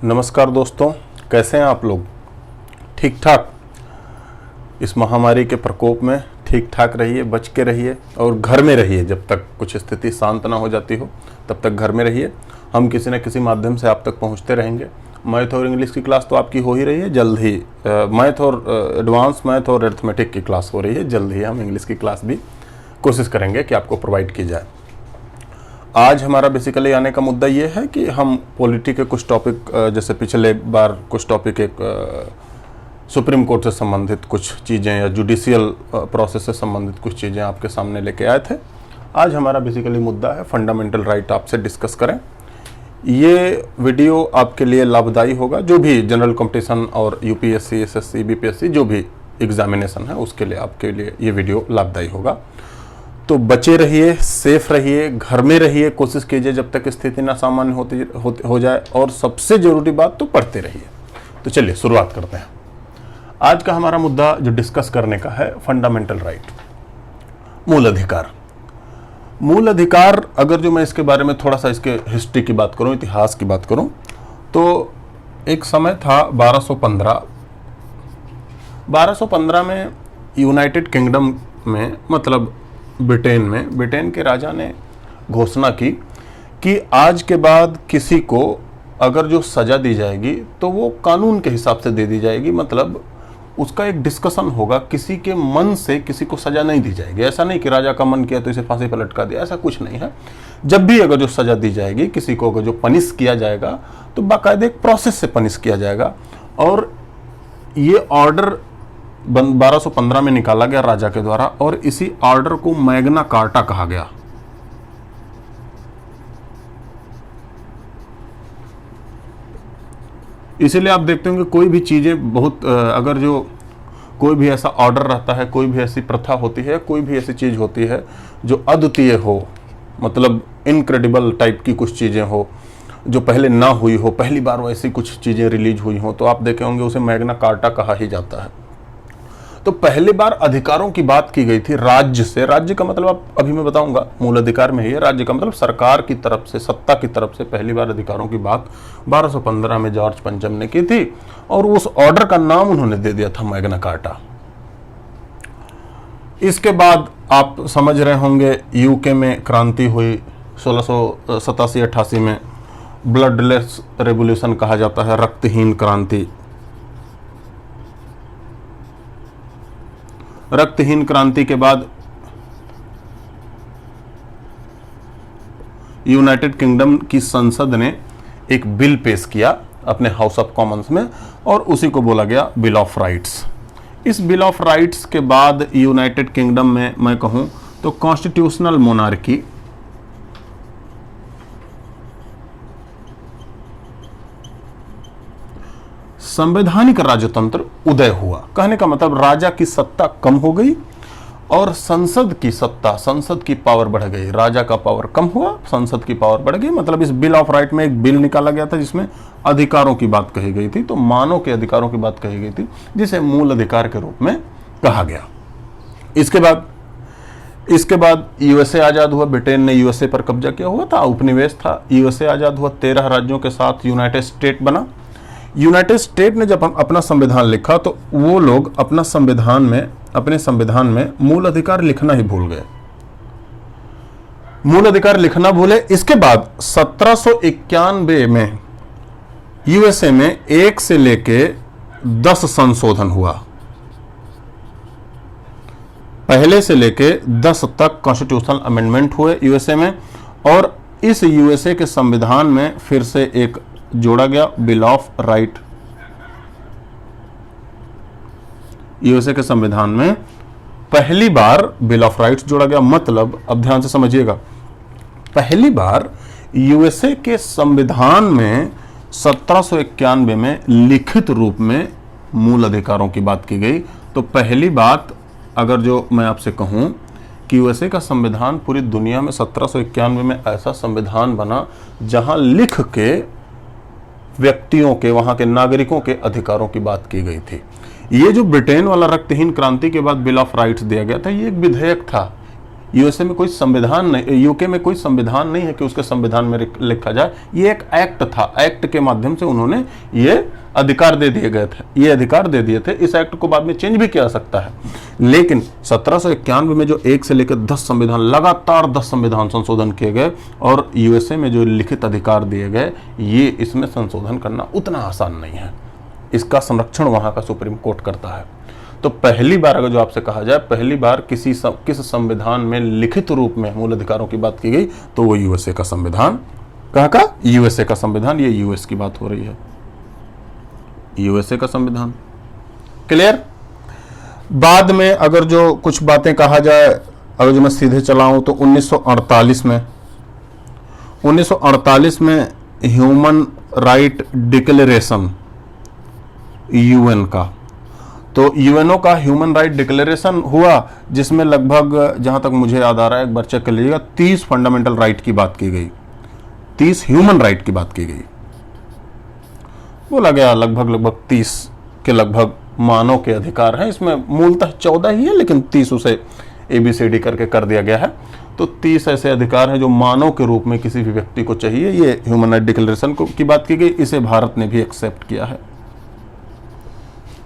नमस्कार दोस्तों, कैसे हैं आप लोग? ठीक ठाक। इस महामारी के प्रकोप में ठीक ठाक रहिए, बच के रहिए और घर में रहिए। जब तक कुछ स्थिति शांत ना हो जाती हो तब तक घर में रहिए। हम किसी न किसी माध्यम से आप तक पहुंचते रहेंगे। मैथ और इंग्लिश की क्लास तो आपकी हो ही रही है, जल्द ही मैथ और एडवांस मैथ और अरिथमेटिक की क्लास हो रही है। जल्द ही हम इंग्लिश की क्लास भी कोशिश करेंगे कि आपको प्रोवाइड की जाए। आज हमारा बेसिकली आने का मुद्दा ये है कि हम पॉलिटी के कुछ टॉपिक, जैसे पिछले बार कुछ टॉपिक एक सुप्रीम कोर्ट से संबंधित कुछ चीज़ें या जुडिशियल प्रोसेस से संबंधित कुछ चीज़ें आपके सामने लेके आए थे। आज हमारा बेसिकली मुद्दा है फंडामेंटल राइट आपसे डिस्कस करें। ये वीडियो आपके लिए लाभदायी होगा। जो भी जनरल कंपटीशन और यूपीएससी, एसएससी, बीपीएससी जो भी एग्जामिनेशन है उसके लिए आपके लिए ये वीडियो लाभदायी होगा। तो बचे रहिए, सेफ रहिए, घर में रहिए, कोशिश कीजिए जब तक स्थिति ना सामान्य हो जाए, और सबसे जरूरी बात तो पढ़ते रहिए। तो चलिए शुरुआत करते हैं। आज का हमारा मुद्दा जो डिस्कस करने का है, फंडामेंटल राइट, मूल अधिकार। मूल अधिकार, अगर जो मैं इसके बारे में थोड़ा सा इसके हिस्ट्री की बात करूं, इतिहास की बात करूं, तो एक समय था 1215 में यूनाइटेड किंगडम में, मतलब ब्रिटेन के राजा ने घोषणा की कि आज के बाद किसी को अगर जो सजा दी जाएगी तो वो कानून के हिसाब से दे दी जाएगी। मतलब उसका एक डिस्कशन होगा, किसी के मन से किसी को सजा नहीं दी जाएगी। ऐसा नहीं कि राजा का मन किया तो इसे फांसी पर लटका दिया, ऐसा कुछ नहीं है। जब भी अगर जो सजा दी जाएगी, किसी को अगर जो पनिश किया जाएगा तो बाकायदे एक प्रोसेस से पनिश किया जाएगा। और ये ऑर्डर 1215 में निकाला गया राजा के द्वारा, और इसी ऑर्डर को मैग्ना कार्टा कहा गया। इसीलिए आप देखते होंगे कोई भी चीजें बहुत, अगर जो कोई भी ऐसा ऑर्डर रहता है, कोई भी ऐसी प्रथा होती है, कोई भी ऐसी चीज होती है जो अद्वितीय हो, मतलब इनक्रेडिबल टाइप की कुछ चीजें हो, जो पहले ना हुई हो, पहली बार वैसी कुछ चीजें रिलीज हुई हो, तो आप देखे होंगे उसे मैग्ना कार्टा कहा ही जाता है। तो पहली बार अधिकारों की बात की गई थी राज्य से। राज्य का मतलब आप अभी मैं बताऊंगा, मूल अधिकार में ही है। राज्य का मतलब सरकार की तरफ से, सत्ता की तरफ से पहली बार अधिकारों की बात 1215 में जॉर्ज पंचम ने की थी, और उस ऑर्डर का नाम उन्होंने दे दिया था मैग्ना कार्टा। इसके बाद आप समझ रहे होंगे यूके में क्रांति हुई 1687-88 में, ब्लडलेस रेवोल्यूशन कहा जाता है, रक्तहीन क्रांति। रक्तहीन क्रांति के बाद यूनाइटेड किंगडम की संसद ने एक बिल पेश किया अपने हाउस ऑफ कॉमन्स में, और उसी को बोला गया बिल ऑफ राइट्स। इस बिल ऑफ राइट्स के बाद यूनाइटेड किंगडम में मैं कहूं तो कॉन्स्टिट्यूशनल मोनार्की, संवैधानिक राजतंत्र उदय हुआ। कहने का मतलब राजा की सत्ता कम हो गई और संसद की सत्ता, संसद की पावर बढ़ गई। राजा का पावर कम हुआ, संसद की पावर बढ़ गई। मतलब इस बिल ऑफ राइट में एक बिल निकाला गया था जिसमें अधिकारों की बात कही गई थी, तो मानव के अधिकारों की बात कही गई थी, जिसे मूल अधिकार के रूप में कहा गया। इसके बाद यूएसए आजाद हुआ। ब्रिटेन ने यूएसए पर कब्जा किया हुआ था, उपनिवेश था। यूएसए आजाद हुआ, 13 राज्यों के साथ यूनाइटेड स्टेट बना। यूनाइटेड स्टेट ने जब अपना संविधान लिखा तो वो लोग अपने संविधान में मूल अधिकार लिखना ही भूल गए। मूल अधिकार लिखना भूले। इसके बाद 1791 में यूएसए में 1 से लेके 10 संशोधन हुआ। पहले से लेके 10 तक कॉन्स्टिट्यूशनल अमेंडमेंट हुए यूएसए में, और इस यूएसए के संविधान में फिर से एक जोड़ा गया बिल ऑफ राइट। यूएसए के संविधान में पहली बार बिल ऑफ राइट्स जोड़ा गया। मतलब अब ध्यान से समझिएगा, पहली बार यूएसए के संविधान में 1791 में लिखित रूप में मूल अधिकारों की बात की गई। तो पहली बात अगर जो मैं आपसे कहूं कि यूएसए का संविधान पूरी दुनिया में 1791 में ऐसा संविधान बना जहां लिख के व्यक्तियों के, वहां के नागरिकों के अधिकारों की बात की गई थी। ये जो ब्रिटेन वाला रक्तहीन क्रांति के बाद बिल ऑफ राइट्स दिया गया था, ये एक विधेयक था। यूएसए में कोई संविधान नहीं, यूके में कोई संविधान नहीं है कि उसके संविधान में लिखा जाए। ये एक एक्ट था, एक्ट के माध्यम से उन्होंने ये अधिकार दे दिए गए थे, ये अधिकार दे दिए थे। इस एक्ट को बाद में चेंज भी किया जा सकता है, लेकिन 1791 में जो 1 से लेकर 10 संविधान, लगातार 10 संविधान संशोधन किए गए और यूएसए में जो लिखित अधिकार दिए गए, ये इसमें संशोधन करना उतना आसान नहीं है। इसका संरक्षण वहां का सुप्रीम कोर्ट करता है। तो पहली बार अगर जो आपसे कहा जाए, पहली बार किस संविधान में लिखित रूप में मूल अधिकारों की बात की गई, तो वो यूएसए का संविधान। कहाँ का? यूएसए का संविधान। ये यूएस की बात हो रही है, यूएसए का संविधान। क्लियर? बाद में अगर जो कुछ बातें कहा जाए, अगर जो मैं सीधे चलाऊं तो 1948 में ह्यूमन राइट डिक्लेरेशन यूएन का, तो यूएनओ का ह्यूमन राइट डिक्लेरेशन हुआ, जिसमें लगभग, जहां तक मुझे याद आ रहा है, एक बार चेक कर लीजिएगा, 30 फंडामेंटल राइट की बात की गई, 30 ह्यूमन राइट की बात की गई। बोला गया लगभग 30 के लगभग मानव के अधिकार हैं। इसमें मूलतः 14 ही है, लेकिन 30 उसे ABCD करके कर दिया गया है। तो 30 ऐसे अधिकार हैं जो मानव के रूप में किसी भी व्यक्ति को चाहिए। ये ह्यूमन राइट डिक्लेरेशन की बात की गई। इसे भारत ने भी एक्सेप्ट किया है,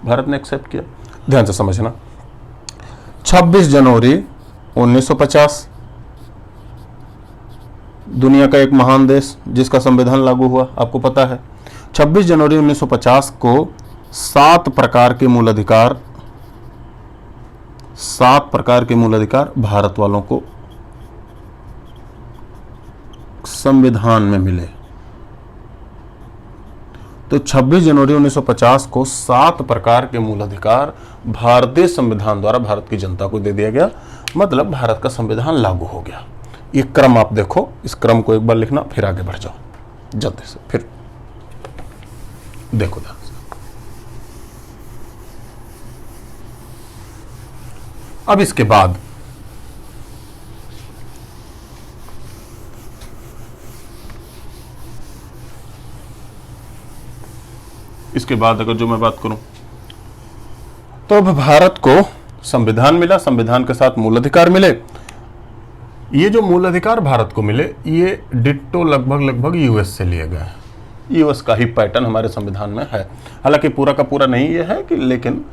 भारत ने एक्सेप्ट किया। ध्यान से समझना। 26 जनवरी 1950, दुनिया का एक महान देश जिसका संविधान लागू हुआ, आपको पता है। 26 जनवरी 1950 को 7 प्रकार के मूल अधिकार भारत वालों को संविधान में मिले। तो 26 जनवरी 1950 को 7 प्रकार के मूल अधिकार भारतीय संविधान द्वारा भारत की जनता को दे दिया गया। मतलब भारत का संविधान लागू हो गया। ये क्रम आप देखो, इस क्रम को एक बार लिखना, फिर आगे बढ़ जाओ जल्दी से। फिर देखो ध्यान से। अब इसके बाद अगर जो मैं बात करूं, तो अब भारत को संविधान मिला, संविधान के साथ मूल अधिकार मिले। ये जो मूल अधिकार भारत को मिले, ये डिट्टो लगभग यूएस से लिए गए हैं। यूएस का ही पैटर्न हमारे संविधान में है। हालांकि पूरा का पूरा नहीं ये है कि, लेकिन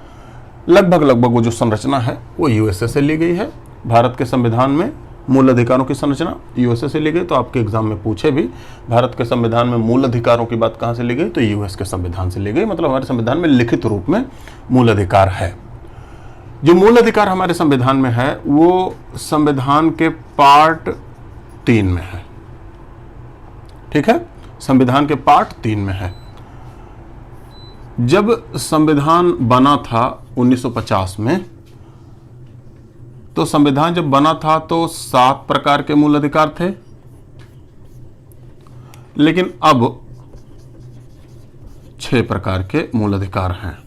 लगभग वो जो संरचना है वो यूएसए से ली गई है। भारत के संविधान में मूल अधिकारों की संरचना यूएसए से ली गई। तो आपके एग्जाम में पूछे भी, भारत के संविधान में मूल अधिकारों की बात कहां से ली गई, तो यूएस के संविधान से ली गई। मतलब हमारे संविधान में लिखित रूप में मूल अधिकार है। जो मूल अधिकार हमारे संविधान में है वो संविधान के पार्ट 3 में है। ठीक है, संविधान के पार्ट 3 में है। जब संविधान बना था 1950 में, तो संविधान जब बना था तो 7 प्रकार के मूल अधिकार थे, लेकिन अब 6 प्रकार के मूल अधिकार हैं।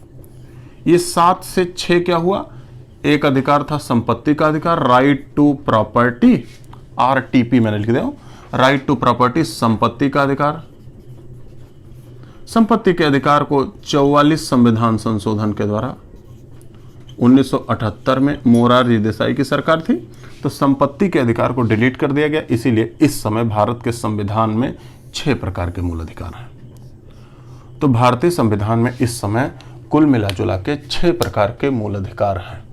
ये 7 से 6 क्या हुआ? एक अधिकार था संपत्ति का अधिकार, राइट टू प्रॉपर्टी, RTP मैंने लिख दिया हूं, राइट टू प्रॉपर्टी, संपत्ति का अधिकार। संपत्ति के अधिकार को 44 संविधान संशोधन के द्वारा 1978 में मोरारजी देसाई की सरकार थी, तो संपत्ति के अधिकार को डिलीट कर दिया गया। इसीलिए इस समय भारत के संविधान में 6 प्रकार के मूल अधिकार हैं। तो भारतीय संविधान में इस समय कुल मिलाजुला के 6 प्रकार के मूल अधिकार हैं।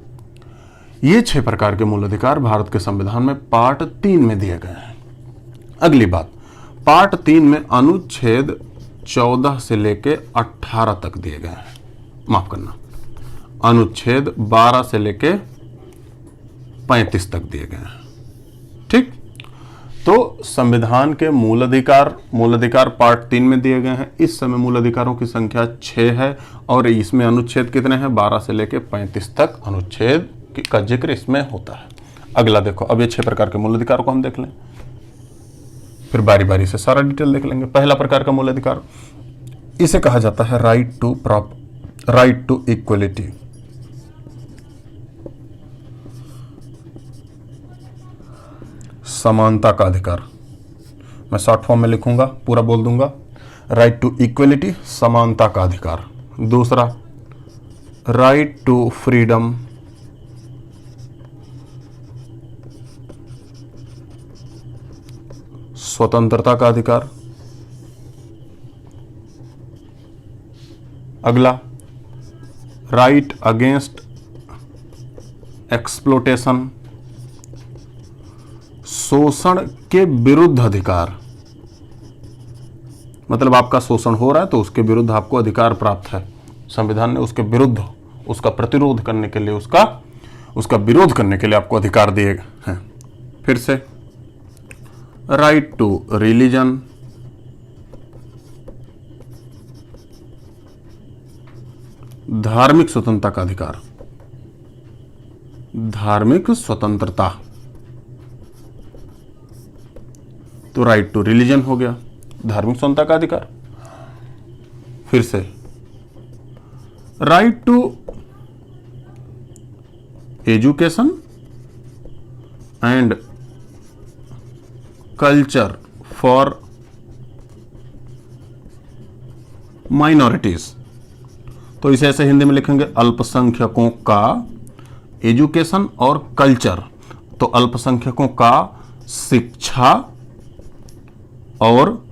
ये 6 प्रकार के मूल अधिकार भारत के संविधान में पार्ट 3 में दिए गए हैं। अगली बात, पार्ट 3 में अनुच्छेद 14 से लेके 18 तक दिए गए हैं। माफ करना, अनुच्छेद 12 से लेके 35 तक दिए गए हैं। ठीक, तो संविधान के मूल अधिकार पार्ट 3 में दिए गए हैं। इस समय मूल अधिकारों की संख्या 6 है और इसमें अनुच्छेद कितने हैं? 12 से लेके 35 तक अनुच्छेद का जिक्र इसमें होता है। अगला देखो, अब ये 6 प्रकार के मूल अधिकार को हम देख लें, फिर बारी बारी से सारा डिटेल देख लेंगे। पहला प्रकार का मूल अधिकार, इसे कहा जाता है राइट टू इक्वलिटी। समानता का अधिकार। मैं शॉर्ट फॉर्म में लिखूंगा, पूरा बोल दूंगा। राइट टू इक्वलिटी, समानता का अधिकार। दूसरा, राइट टू फ्रीडम स्वतंत्रता का अधिकार। अगला, राइट अगेंस्ट एक्सप्लोटेशन, शोषण के विरुद्ध अधिकार। मतलब आपका शोषण हो रहा है तो उसके विरुद्ध आपको अधिकार प्राप्त है। संविधान ने उसके विरुद्ध, उसका प्रतिरोध करने के लिए, उसका विरोध करने के लिए आपको अधिकार दिए हैं। फिर से, राइट टू रिलीजन, धार्मिक स्वतंत्रता का अधिकार, धार्मिक स्वतंत्रता, तो राइट टू रिलीजन हो गया, धार्मिक स्वतंत्रता का अधिकार। फिर से, right to education and culture for minorities. तो इसे ऐसे हिंदी में लिखेंगे, अल्पसंख्यकों का एजुकेशन और कल्चर। तो अल्पसंख्यकों का शिक्षा और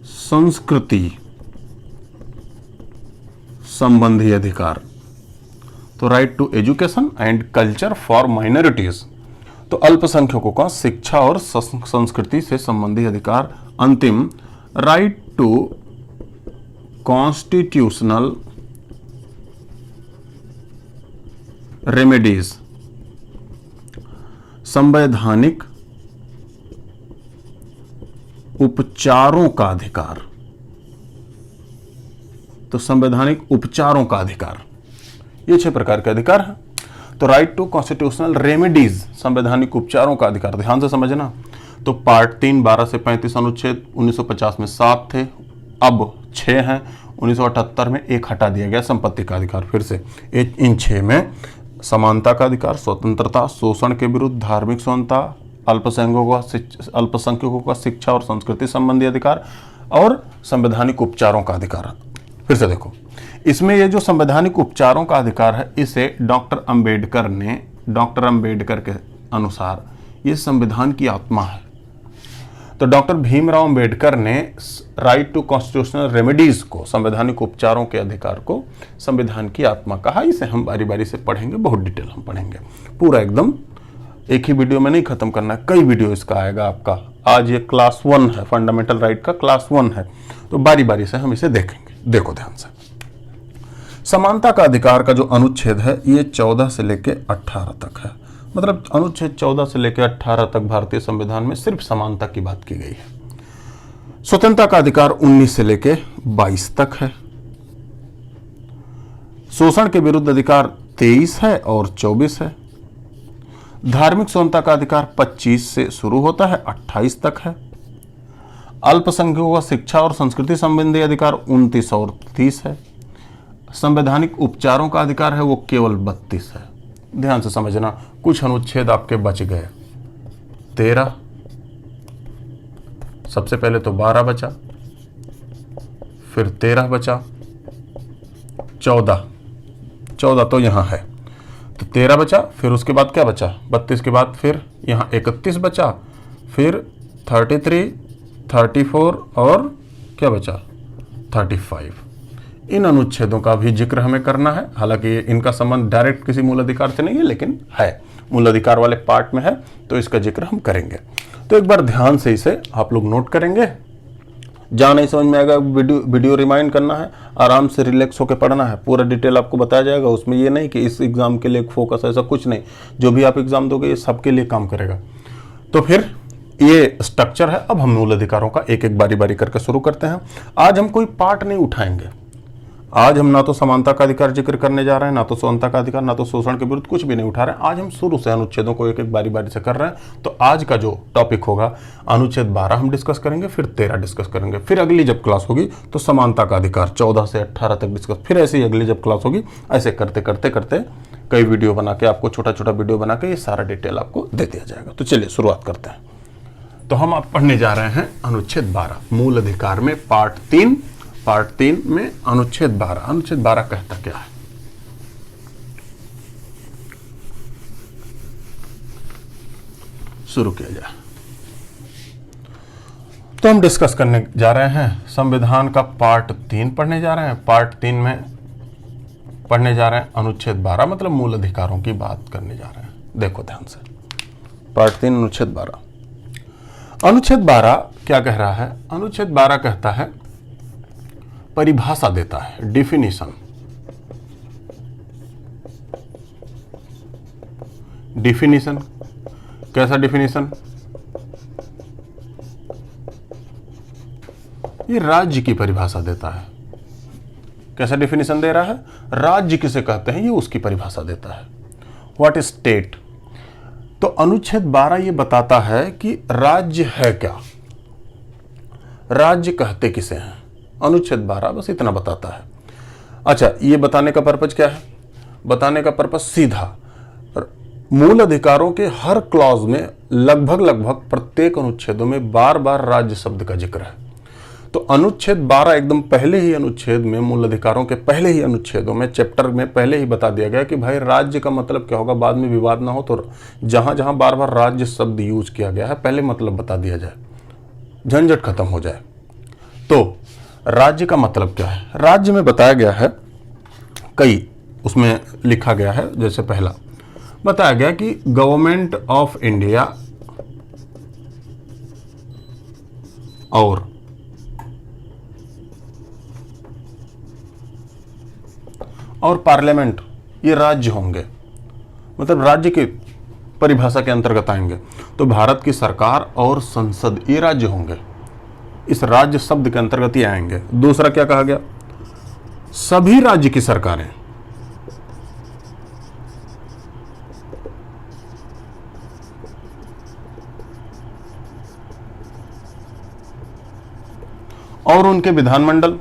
संस्कृति संबंधी अधिकार। तो right to education and culture for minorities, तो अल्पसंख्यकों का शिक्षा और संस्कृति से संबंधी अधिकार। अंतिम, राइट टू कॉन्स्टिट्यूशनल रेमेडीज, संवैधानिक उपचारों का अधिकार। तो संवैधानिक उपचारों का अधिकार, ये 6 प्रकार के अधिकार हैं। तो राइट टू कॉन्स्टिट्यूशनल रेमेडीज, संवैधानिक उपचारों का अधिकार, ध्यान से समझना। तो पार्ट 3 12 से 35 अनुच्छेद 1950 में 7 थे, अब 6 हैं। 1978 में 1 हटा दिया गया, संपत्ति का अधिकार। फिर से इन 6 में समानता का अधिकार, स्वतंत्रता, शोषण के विरुद्ध, धार्मिक स्वतंत्रता, अल्पसंख्यकों का शिक्षा और संस्कृति संबंधी अधिकार और संवैधानिक उपचारों का अधिकार। फिर से देखो, इसमें ये जो संवैधानिक उपचारों का अधिकार है, इसे डॉक्टर अंबेडकर के अनुसार ये संविधान की आत्मा है। तो डॉक्टर भीमराव अंबेडकर ने राइट टू कॉन्स्टिट्यूशनल रेमेडीज को, संवैधानिक उपचारों के अधिकार को संविधान की आत्मा कहा। इसे हम बारी बारी से पढ़ेंगे, बहुत डिटेल हम पढ़ेंगे, पूरा एकदम एक ही वीडियो में नहीं खत्म करना है, कई वीडियो इसका आएगा आपका। आज ये क्लास 1 है, फंडामेंटल राइट का क्लास 1 है, तो बारी बारी से हम इसे देखेंगे। देखो ध्यान से, समानता का अधिकार का जो अनुच्छेद है ये 14 से लेके 18 तक है। मतलब अनुच्छेद 14 से लेके 18 तक भारतीय संविधान में सिर्फ समानता की बात की गई है। स्वतंत्रता का अधिकार 19 से लेके 22 तक है। शोषण के विरुद्ध अधिकार 23 है और 24 है। धार्मिक स्वतंत्रता का अधिकार 25 से शुरू होता है, 28 तक है। अल्पसंख्यकों का शिक्षा और संस्कृति संबंधी अधिकार 29 और 30 है। संवैधानिक उपचारों का अधिकार है वो केवल 32 है। ध्यान से समझना, कुछ अनुच्छेद आपके बच गए। 13, सबसे पहले तो 12 बचा, फिर 13 बचा, 14 तो यहां है, तो 13 बचा, फिर उसके बाद क्या बचा, 32 के बाद फिर यहां 31 बचा, फिर 33, 34 और क्या बचा 35। इन अनुच्छेदों का भी जिक्र हमें करना है। हालांकि इनका संबंध डायरेक्ट किसी मूल अधिकार से नहीं है, लेकिन है, मूल अधिकार वाले पार्ट में है, तो इसका जिक्र हम करेंगे। तो एक बार ध्यान से इसे आप लोग नोट करेंगे। जहाँ नहीं समझ में आएगा वीडियो रिमाइंड करना है, आराम से रिलैक्स होकर पढ़ना है, पूरा डिटेल आपको बताया जाएगा। उसमें ये नहीं कि इस एग्जाम के लिए फोकस, ऐसा कुछ नहीं। जो भी आप एग्जाम दोगे ये सबके लिए काम करेगा। तो फिर ये स्ट्रक्चर है। अब हम मूल अधिकारों का एक एक बारी बारी करके शुरू करते हैं। आज हम कोई पार्ट नहीं उठाएंगे। आज हम ना तो समानता का अधिकार जिक्र करने जा रहे हैं, ना तो स्वतंत्रता का अधिकार, ना तो शोषण के विरुद्ध, कुछ भी नहीं उठा रहे हैं। आज हम शुरू से अनुच्छेदों को एक एक बारी बारी से कर रहे हैं। तो आज का जो टॉपिक होगा, अनुच्छेद 12 हम डिस्कस करेंगे, फिर 13 डिस्कस करेंगे, फिर अगली जब क्लास होगी तो समानता का अधिकार 14 से 18 तक डिस्कस, फिर ऐसे ही अगली जब क्लास होगी, ऐसे करते करते करते कई वीडियो बना के, आपको छोटा छोटा वीडियो बना के ये सारा डिटेल आपको दे दिया जाएगा। तो चलिए शुरुआत करते हैं। तो हम आप पढ़ने जा रहे हैं अनुच्छेद 12 मूल अधिकार में पार्ट 3 में अनुच्छेद 12। अनुच्छेद 12 कहता क्या है? शुरू किया जाए। तो हम डिस्कस करने जा रहे हैं संविधान का पार्ट 3 पढ़ने जा रहे हैं। पार्ट 3 में पढ़ने जा रहे हैं अनुच्छेद 12, मतलब मूल अधिकारों की बात करने जा रहे हैं। देखो ध्यान से, पार्ट 3 अनुच्छेद 12। अनुच्छेद 12 क्या कह रहा है? अनुच्छेद 12 कहता है, परिभाषा देता है, डिफिनीशन। डिफिनीशन कैसा डिफिनीशन? ये राज्य की परिभाषा देता है। कैसा डिफिनीशन दे रहा है? राज्य किसे कहते हैं ये उसकी परिभाषा देता है। What is state? तो अनुच्छेद 12 ये बताता है कि राज्य है क्या, राज्य कहते किसे हैं। अनुच्छेद 12 बस इतना बताता है। अच्छा, ये बताने का पर्पज क्या है? बताने का पर्पज सीधा मूल अधिकारों के हर क्लॉज में लगभग प्रत्येक अनुच्छेदों में बार बार राज्य शब्द का जिक्र है। तो अनुच्छेद 12 एकदम पहले ही अनुच्छेद में, मूल अधिकारों के पहले ही अनुच्छेदों में, चैप्टर में पहले ही बता दिया गया कि भाई राज्य का मतलब क्या होगा, बाद में विवाद ना हो। तो जहां जहां बार बार राज्य शब्द यूज किया गया है पहले मतलब बता दिया जाए, झंझट खत्म हो जाए। तो राज्य का मतलब क्या है? राज्य में बताया गया है, कई उसमें लिखा गया है। जैसे पहला बताया गया कि गवर्नमेंट ऑफ इंडिया और पार्लियामेंट ये राज्य होंगे, मतलब राज्य की परिभाषा के अंतर्गत आएंगे। तो भारत की सरकार और संसद ये राज्य होंगे, इस राज्य शब्द के अंतर्गत ये आएंगे। दूसरा क्या कहा गया? सभी राज्य की सरकारें, और उनके विधानमंडल,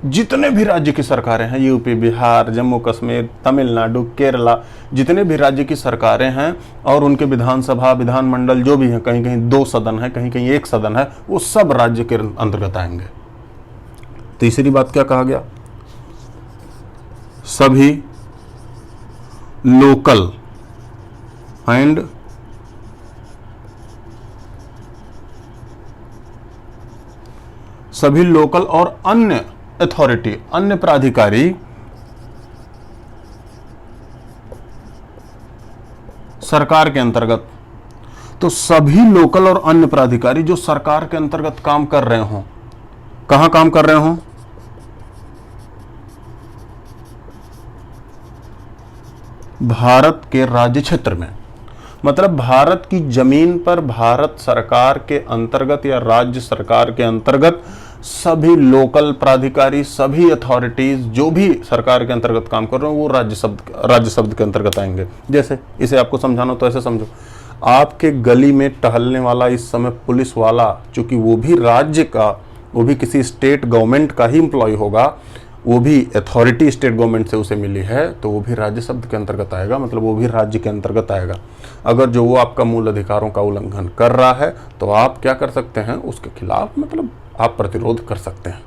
जितने भी राज्य की सरकारें हैं, यूपी, बिहार, जम्मू कश्मीर, तमिलनाडु, केरला, जितने भी राज्य की सरकारें हैं और उनके विधानसभा, विधानमंडल जो भी हैं, कहीं कहीं 2 सदन है, कहीं कहीं 1 सदन है, वो सब राज्य के अंतर्गत आएंगे। तीसरी बात क्या कहा गया? सभी लोकल एंड सभी लोकल और अन्य अथॉरिटी, अन्य प्राधिकारी सरकार के अंतर्गत। तो सभी लोकल और अन्य प्राधिकारी जो सरकार के अंतर्गत काम कर रहे हों, कहां काम कर रहे हों? भारत के राज्य क्षेत्र में, मतलब भारत की जमीन पर भारत सरकार के अंतर्गत या राज्य सरकार के अंतर्गत सभी लोकल प्राधिकारी, सभी अथॉरिटीज जो भी सरकार के अंतर्गत काम कर रहे हो वो राज्य शब्द के अंतर्गत आएंगे। जैसे इसे आपको समझाना तो ऐसे समझो, आपके गली में टहलने वाला इस समय पुलिस वाला, चूंकि वो भी राज्य का, वो भी किसी स्टेट गवर्नमेंट का ही एम्प्लॉय होगा, वो भी अथॉरिटी स्टेट गवर्नमेंट से उसे मिली है, तो वो भी राज्य शब्द के अंतर्गत आएगा, मतलब वो भी राज्य के अंतर्गत आएगा। अगर जो वो आपका मूल अधिकारों का उल्लंघन कर रहा है तो आप क्या कर सकते हैं? उसके खिलाफ मतलब आप प्रतिरोध कर सकते हैं।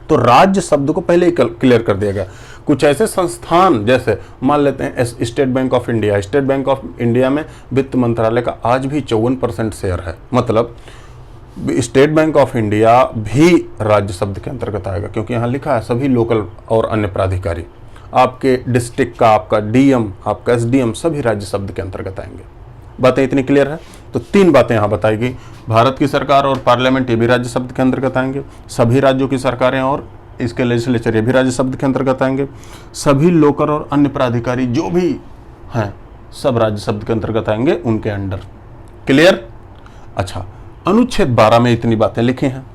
तो राज्य शब्द को पहले ही क्लियर कर दिया गया। कुछ ऐसे संस्थान, जैसे मान लेते हैं state bank of India. State bank of India में वित्त मंत्रालय का आज भी 54% शेयर है, मतलब स्टेट बैंक ऑफ इंडिया भी राज्य शब्द के अंतर्गत आएगा, क्योंकि यहाँ लिखा है सभी लोकल और अन्य प्राधिकारी। आपके डिस्ट्रिक्ट का, आपका डीएम, आपका एसडीएम, सभी राज्य शब्द के अंतर्गत आएंगे। बातें इतनी क्लियर है? तो 3 बातें यहाँ बताई गई। भारत की सरकार और पार्लियामेंट ये भी राज्य शब्द के अंतर्गत आएंगे, सभी राज्यों की सरकारें और इसके लेजिस्लेचर ये भी राज्य शब्द के अंतर्गत आएंगे, सभी लोकल और अन्य प्राधिकारी जो भी हैं सब राज्य शब्द के अंतर्गत आएंगे, उनके अंडर। क्लियर? अच्छा, अनुच्छेद 12 में इतनी बातें लिखी हैं।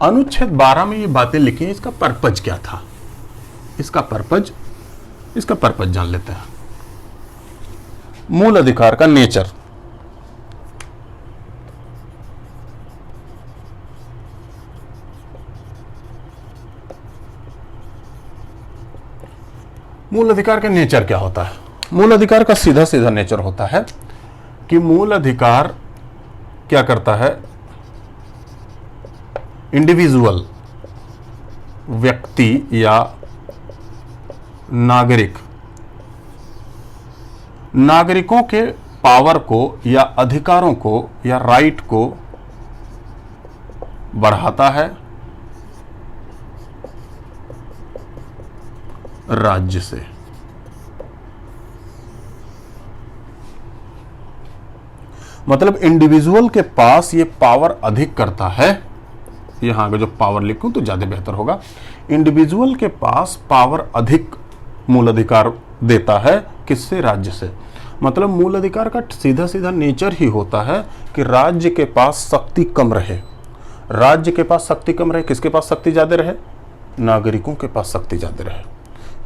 अनुच्छेद 12 में ये बातें लिखी हैं, इसका पर्पज क्या था? इसका पर्पज जान लेते हैं। मूल अधिकार का नेचर। मूल अधिकार का नेचर क्या होता है? मूल अधिकार का सीधा सीधा नेचर होता है कि मूल अधिकार क्या करता है? इंडिविजुअल, व्यक्ति या नागरिकों के पावर को या अधिकारों को या राइट को बढ़ाता है राज्य से। मतलब इंडिविजुअल के पास ये पावर अधिक करता है, यहां अगर जो पावर लिखूं तो ज्यादा बेहतर होगा। इंडिविजुअल के पास पावर अधिक मूल अधिकार देता है, किससे? राज्य से। मतलब मूल अधिकार का सीधा सीधा नेचर ही होता है कि राज्य के पास शक्ति कम रहे। राज्य के पास शक्ति कम रहे, किसके पास शक्ति ज्यादा रहे? नागरिकों के पास शक्ति ज्यादा रहे,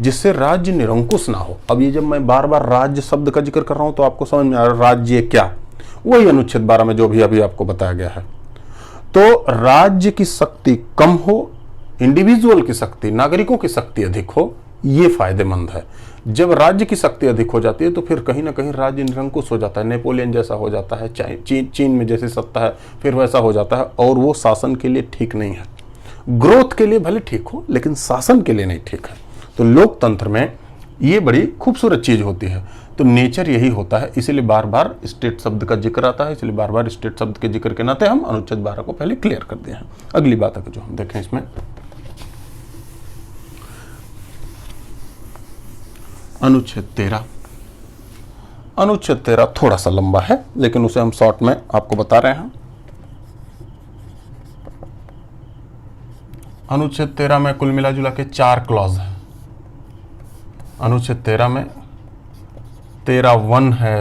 जिससे राज्य निरंकुश ना हो। अब ये जब मैं बार बार राज्य शब्द का जिक्र कर रहा हूं तो आपको समझ में आ रहा है राज्य क्या? वही अनुच्छेद 12 में जो भी अभी आपको बताया गया है। तो राज्य की शक्ति कम हो, इंडिविजुअल की शक्ति, नागरिकों की शक्ति अधिक हो, ये फायदेमंद है। जब राज्य की शक्ति अधिक हो जाती है तो फिर कहीं ना कहीं राज्य निरंकुश हो जाता है, नेपोलियन जैसा हो जाता है, चीन में जैसे सत्ता है फिर वैसा हो जाता है, और वो शासन के लिए ठीक नहीं है। ग्रोथ के लिए भले ठीक हो लेकिन शासन के लिए नहीं ठीक है। तो लोकतंत्र में ये बड़ी खूबसूरत चीज होती है। तो नेचर यही होता है, इसीलिए बार बार स्टेट शब्द का जिक्र आता है। इसलिए बार बार स्टेट शब्द के जिक्र के नाते हम अनुच्छेद 12 को पहले क्लियर कर दिए हैं। अगली बात है जो हम देखें इसमें, अनुच्छेद 13। अनुच्छेद 13 थोड़ा सा लंबा है लेकिन उसे हम शॉर्ट में आपको बता रहे हैं। अनुच्छेद 13 में कुल मिला जुला के 4 क्लॉज हैं। अनुच्छेद 13 में 13(1) है,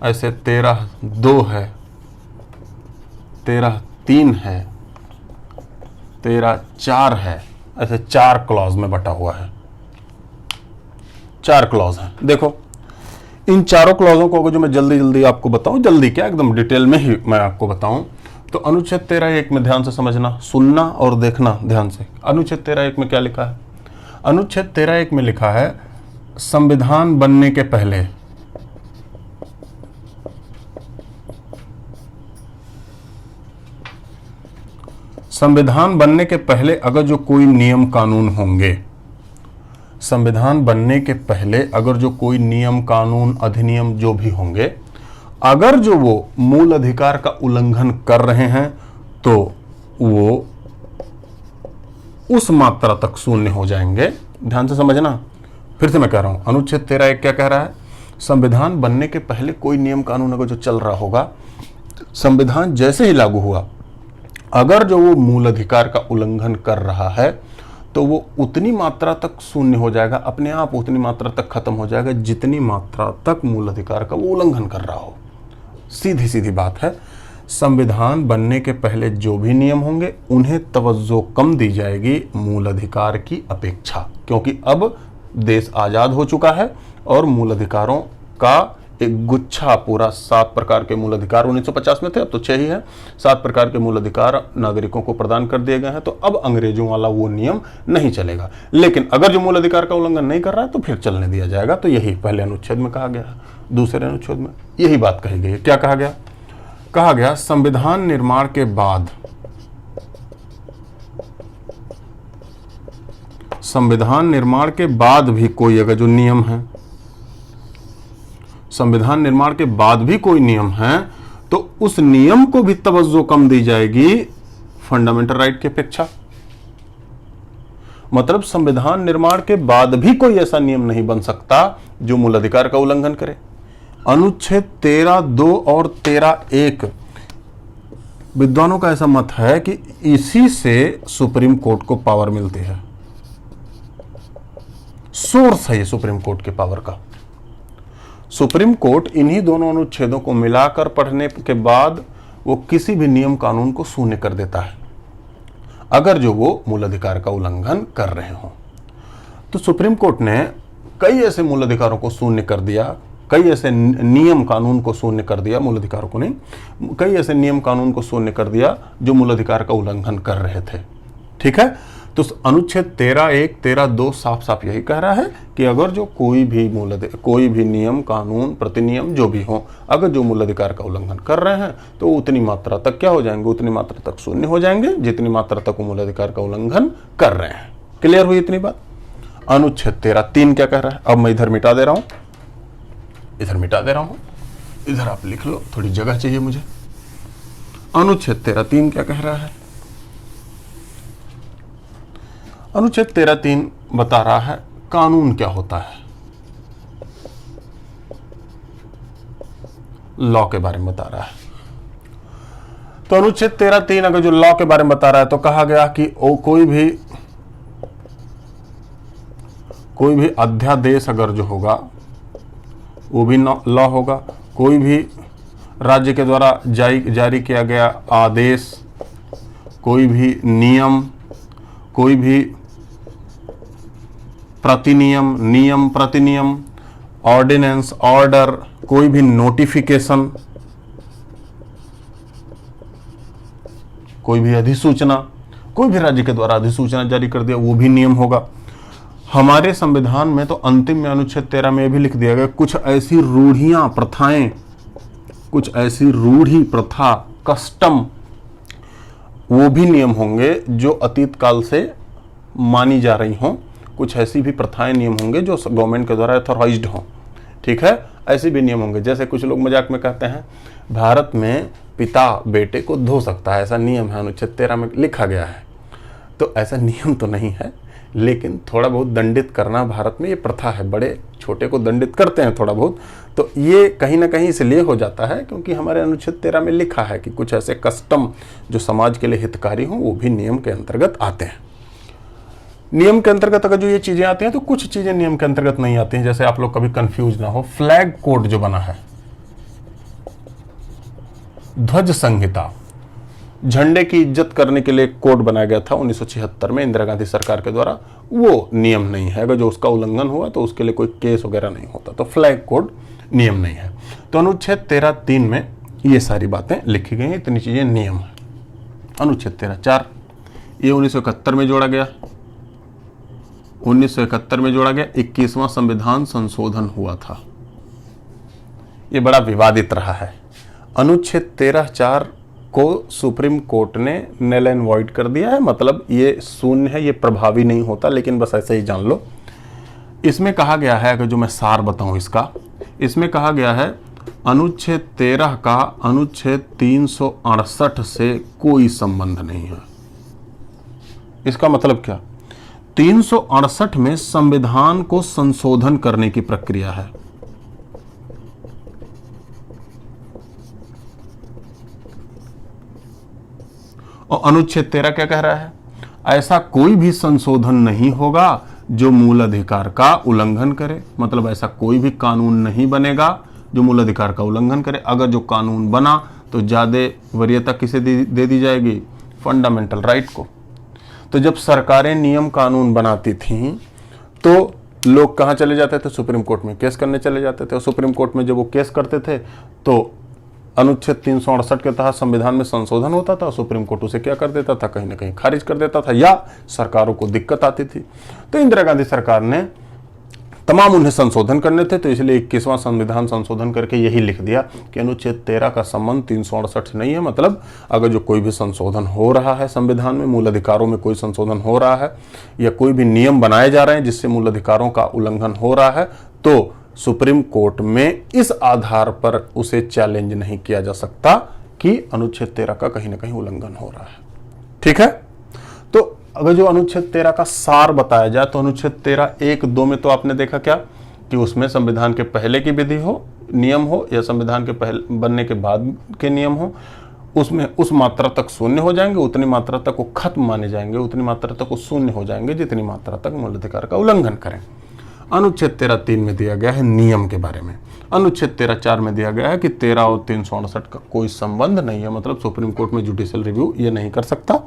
ऐसे 13(2) है, 13(3) है, 13(4) है, ऐसे 4 क्लॉज में बटा हुआ है। 4 क्लॉज हैं। देखो इन चारों क्लॉजों को अगर जो मैं जल्दी जल्दी आपको बताऊं, जल्दी क्या एकदम डिटेल में ही मैं आपको बताऊं, तो अनुच्छेद 13(1) में ध्यान से समझना, सुनना और देखना ध्यान से। अनुच्छेद 13(1) में क्या लिखा है? अनुच्छेद 13(1) में लिखा है संविधान बनने के पहले अगर जो कोई नियम कानून होंगे, संविधान बनने के पहले अगर जो कोई नियम कानून अधिनियम जो भी होंगे, अगर जो वो मूल अधिकार का उल्लंघन कर रहे हैं तो वो उस मात्रा तक शून्य हो जाएंगे। ध्यान से समझना, फिर से मैं कह रहा हूं, अनुच्छेद 13(1) क्या कह रहा है? संविधान बनने के पहले कोई नियम कानून अगर जो चल रहा होगा, संविधान जैसे ही लागू हुआ, अगर जो वो मूल अधिकार का उल्लंघन कर रहा है तो वो उतनी मात्रा तक शून्य हो जाएगा, अपने आप उतनी मात्रा तक खत्म हो जाएगा जितनी मात्रा तक मूल अधिकार का वो उल्लंघन कर रहा हो। सीधी सीधी बात है, संविधान बनने के पहले जो भी नियम होंगे उन्हें तवज्जो कम दी जाएगी मूल अधिकार की अपेक्षा, क्योंकि अब देश आजाद हो चुका है और मूल अधिकारों का एक गुच्छा पूरा 7 प्रकार के मूल अधिकार 1950 में थे, अब तो 6 ही है। 7 प्रकार के मूल अधिकार नागरिकों को प्रदान कर दिए गए हैं, तो अब अंग्रेजों वाला वो नियम नहीं चलेगा। लेकिन अगर जो मूल अधिकार का उल्लंघन नहीं कर रहा है तो फिर चलने दिया जाएगा। तो यही पहले अनुच्छेद में कहा गया है। दूसरे अनुच्छेद में यही बात कही गई है। क्या कहा गया? कहा गया संविधान निर्माण के बाद भी कोई अगर जो नियम है, संविधान निर्माण के बाद भी कोई नियम है तो उस नियम को भी तवज्जो कम दी जाएगी फंडामेंटल राइट की अपेक्षा। मतलब संविधान निर्माण के बाद भी कोई ऐसा नियम नहीं बन सकता जो मूल अधिकार का उल्लंघन करे। अनुच्छेद 13(2) और 13(1) विद्वानों का ऐसा मत है कि इसी से सुप्रीम कोर्ट को पावर मिलती है। सोर्स है ये सुप्रीम कोर्ट के पावर का। सुप्रीम कोर्ट इन्हीं दोनों अनुच्छेदों को मिलाकर पढ़ने के बाद वो किसी भी नियम कानून को शून्य कर देता है अगर जो वो मूल अधिकार का उल्लंघन कर रहे हो। तो सुप्रीम कोर्ट ने कई ऐसे मूल अधिकारों को शून्य कर दिया, कई ऐसे नियम कानून को शून्य कर दिया, मूल अधिकारों को नहीं, कई ऐसे नियम कानून को शून्य कर दिया जो मूल अधिकार का उल्लंघन कर रहे थे। ठीक है, तो अनुच्छेद 13(1) 13(2) साफ साफ यही कह रहा है कि अगर जो कोई भी नियम कानून प्रतिनियम जो भी हो, अगर जो मूल अधिकार का उल्लंघन कर रहे हैं तो उतनी मात्रा तक क्या हो जाएंगे? उतनी मात्रा तक शून्य हो जाएंगे जितनी मात्रा तक वो मूल अधिकार का उल्लंघन कर रहे हैं। क्लियर हुई इतनी बात? अनुच्छेद 13(3) क्या कह रहा है? अब मैं इधर मिटा दे रहा हूं, इधर आप लिख लो, थोड़ी जगह चाहिए मुझे। अनुच्छेद 13(3) क्या कह रहा है? अनुच्छेद 13(3) बता रहा है कानून क्या होता है, लॉ के बारे में बता रहा है। तो अनुच्छेद 13(3) अगर जो लॉ के बारे में बता रहा है तो कहा गया कि कोई भी अध्यादेश अगर जो होगा वो भी लॉ होगा। कोई भी राज्य के द्वारा जारी किया गया आदेश, कोई भी नियम, कोई भी प्रतिनियम, नियम, प्रतिनियम, ऑर्डिनेंस, ऑर्डर, कोई भी नोटिफिकेशन, कोई भी अधिसूचना, कोई भी राज्य के द्वारा अधिसूचना जारी कर दिया वो भी नियम होगा। हमारे संविधान में तो अंतिम में अनुच्छेद 13 में भी लिख दिया गया कुछ ऐसी रूढ़ियां, प्रथाएं, कुछ ऐसी रूढ़ी, प्रथा, कस्टम, वो भी नियम होंगे जो अतीत काल से मानी जा रही हों। कुछ ऐसी भी प्रथाएं, नियम होंगे जो गवर्नमेंट के द्वारा अथॉराइज्ड हों। ठीक है, ऐसे भी नियम होंगे। जैसे कुछ लोग मजाक में कहते हैं भारत में पिता बेटे को धो सकता है, ऐसा नियम है, अनुच्छेद 13 में लिखा गया है। तो ऐसा नियम तो नहीं है, लेकिन थोड़ा बहुत दंडित करना भारत में ये प्रथा है, बड़े छोटे को दंडित करते हैं थोड़ा बहुत। तो ये कहीं ना कहीं इसलिए हो जाता है क्योंकि हमारे अनुच्छेद 13 में लिखा है कि कुछ ऐसे कस्टम जो समाज के लिए हितकारी हों वो भी नियम के अंतर्गत आते हैं। नियम के अंतर्गत अगर जो ये चीजें आती हैं तो कुछ चीजें नियम के अंतर्गत नहीं आती हैं। जैसे आप लोग कभी कंफ्यूज ना हो, फ्लैग कोड जो बना है, ध्वज संहिता, झंडे की इज्जत करने के लिए कोड बनाया गया था 1976 में इंदिरा गांधी सरकार के द्वारा, वो नियम नहीं है। अगर जो उसका उल्लंघन हुआ तो उसके लिए कोई केस वगैरह नहीं होता, तो फ्लैग कोड नियम नहीं है। तो अनुच्छेद 13(3) में ये सारी बातें लिखी गई हैं, इतनी चीजें नियम है। अनुच्छेद 13(4) ये 1971 में जोड़ा गया, 1971 में जोड़ा गया। 21वां संविधान संशोधन हुआ था, ये बड़ा विवादित रहा है। अनुच्छेद 13(4) को सुप्रीम कोर्ट ने नल एंड वॉइड कर दिया है, मतलब ये शून्य है, ये प्रभावी नहीं होता, लेकिन बस ऐसे ही जान लो। इसमें कहा गया है, अगर जो मैं सार बताऊं इसका, इसमें कहा गया है अनुच्छेद 13 का अनुच्छेद 368 से कोई संबंध नहीं है। इसका मतलब क्या? 368 में संविधान को संशोधन करने की प्रक्रिया है। और अनुच्छेद 13 क्या कह रहा है? ऐसा कोई भी संशोधन नहीं होगा जो मूल अधिकार का उल्लंघन करे। मतलब ऐसा कोई भी कानून नहीं बनेगा जो मूल अधिकार का उल्लंघन करे। अगर जो कानून बना तो ज्यादा वरीयता किसे दे दी जाएगी? फंडामेंटल राइट को। तो जब सरकारें नियम कानून बनाती थीं तो लोग कहाँ चले जाते थे? सुप्रीम कोर्ट में केस करने चले जाते थे। और सुप्रीम कोर्ट में जब वो केस करते थे तो अनुच्छेद 368 के तहत संविधान में संशोधन होता था, सुप्रीम कोर्ट उसे क्या कर देता था? कहीं ना कहीं खारिज कर देता था, या सरकारों को दिक्कत आती थी। तो इंदिरा गांधी सरकार ने तमाम उन्हें संशोधन करने थे, तो इसलिए 21वां संविधान संशोधन करके यही लिख दिया कि अनुच्छेद 13 का संबंध 368 से नहीं है। मतलब अगर जो कोई भी संशोधन हो रहा है संविधान में, मूल अधिकारों में कोई संशोधन हो रहा है या कोई भी नियम बनाए जा रहे हैं जिससे मूल अधिकारों का उल्लंघन हो रहा है, तो सुप्रीम कोर्ट में इस आधार पर उसे चैलेंज नहीं किया जा सकता कि अनुच्छेद 13 का कहीं ना कहीं उल्लंघन हो रहा है। ठीक है, तो अगर जो अनुच्छेद 13 का सार बताया जाए तो अनुच्छेद 13(1)(2) में तो आपने देखा क्या कि उसमें संविधान के पहले की विधि हो, नियम हो, या संविधान के पहले बनने के बाद के नियम हो, उसमें उस मात्रा तक शून्य हो जाएंगे, उतनी मात्रा तक वो खत्म माने जाएंगे, उतनी मात्रा तक वो शून्य हो जाएंगे जितनी मात्रा तक मूल अधिकार का उल्लंघन करें। अनुच्छेद 13(3) में दिया गया है नियम के बारे में। अनुच्छेद 13(4) में दिया गया है कि 13 और 368 का कोई संबंध नहीं है, मतलब सुप्रीम कोर्ट में जुडिशियल रिव्यू ये नहीं कर सकता।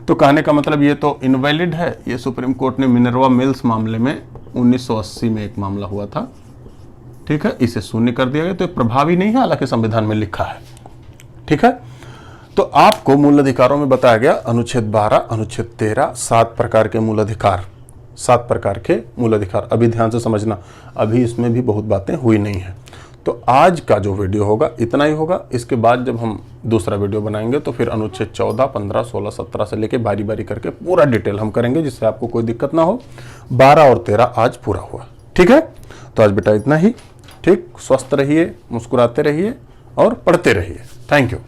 तो कहने का मतलब ये तो इनवैलिड है। ये सुप्रीम कोर्ट ने मिनर्वा मिल्स मामले में 1980 में एक मामला हुआ था, ठीक है, इसे शून्य कर दिया गया। तो प्रभावी नहीं है, हालांकि संविधान में लिखा है। ठीक है, तो आपको मूल अधिकारों में बताया गया अनुच्छेद 12, अनुच्छेद 13, 7 प्रकार के मूल अधिकार, 7 प्रकार के मूल अधिकार। अभी ध्यान से समझना, अभी इसमें भी बहुत बातें हुई नहीं है। तो आज का जो वीडियो होगा इतना ही होगा। इसके बाद जब हम दूसरा वीडियो बनाएंगे तो फिर अनुच्छेद 14, 15, 16, 17 से लेके बारी बारी करके पूरा डिटेल हम करेंगे, जिससे आपको कोई दिक्कत ना हो। 12 और 13 आज पूरा हुआ। ठीक है, तो आज बेटा इतना ही। ठीक, स्वस्थ रहिए, मुस्कुराते रहिए और पढ़ते रहिए। Thank you.